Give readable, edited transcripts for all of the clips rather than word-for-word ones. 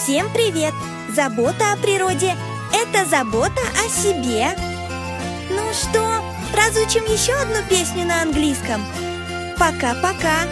Всем привет! Забота о природе – это забота о себе. Ну что, разучим еще одну песню на английском? Пока-пока!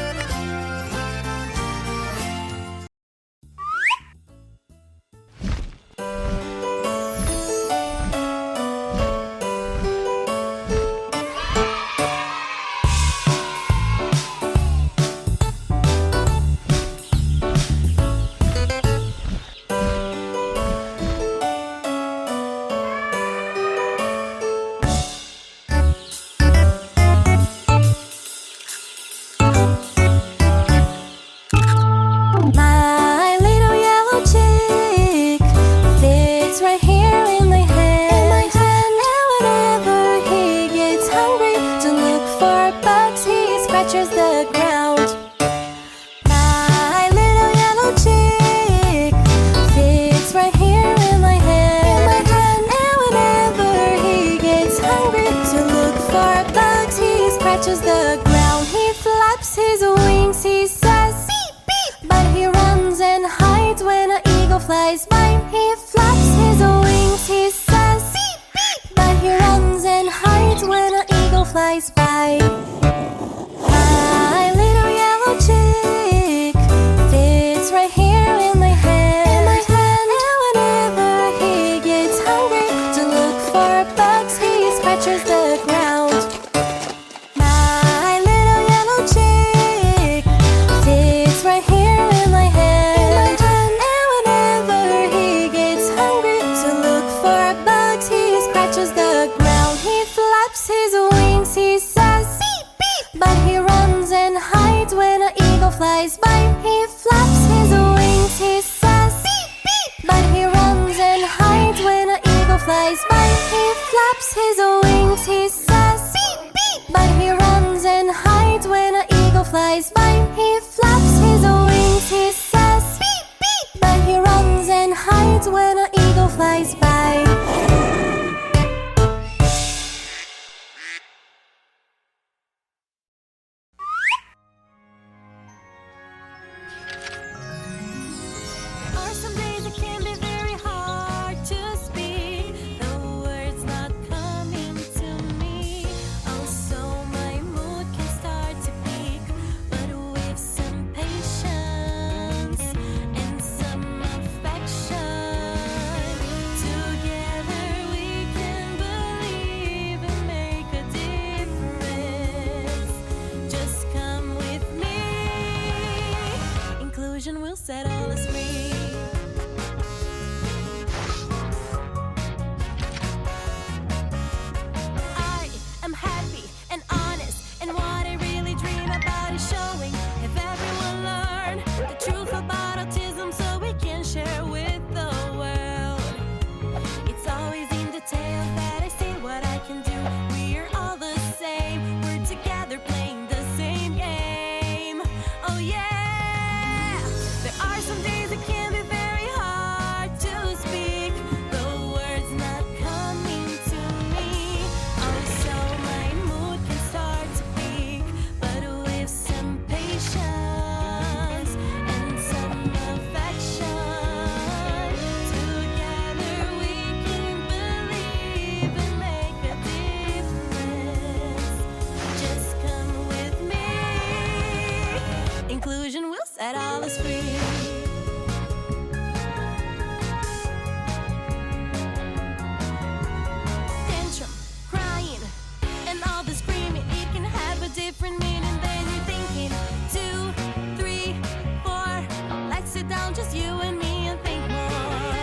The ground, he flaps his wings, he says beep beep, but he runs and hides when an eagle flies by. He flaps his wings, he says beep beep, but he runs and hides when an eagle flies by. My little yellow chick fits right here in my hand, and whenever he gets hungry to look for bugs, he scratches the ground. Flies by, he flaps his wings, he says beep beep, but he runs and hides when an eagle flies by. He flaps his wings, he says beep beep, but he runs and hides when an eagle flies by. He flaps his wings, he says beep beep, but he runs and hides when an eagle flies by. Will set all us free. I am happy and honest, and what I really dream about is showing. If everyone learn the truth about autism, so we can share with the world. It's always in detail that I say what I can do. We are all the same. We're together playing the same game. Oh yeah. Some days it can be very hard to speak, the words not coming to me. Oh, so my mood can start to peak, but with some patience and some affection, together we can believe and make a difference. Just come with me. Inclusion will set all us free. Different meaning than you're thinking. 2, 3, 4. Let's sit down, just you and me, and think more.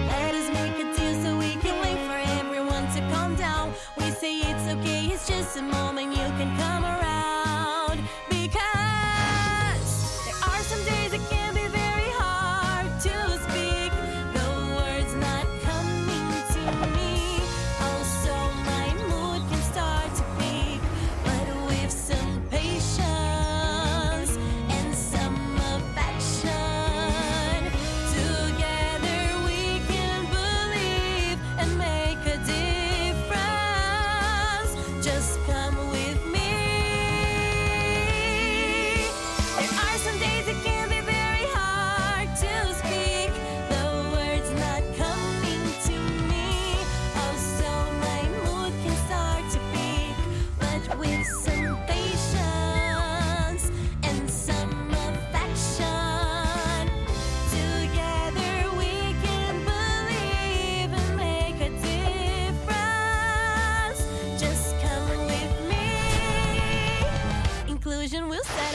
Let us make a deal so we can wait for everyone to calm down. We say it's okay, it's just a moment, you can come around. Because some patience and some affection. Together we can believe and make a difference. Just come with me. Inclusion will set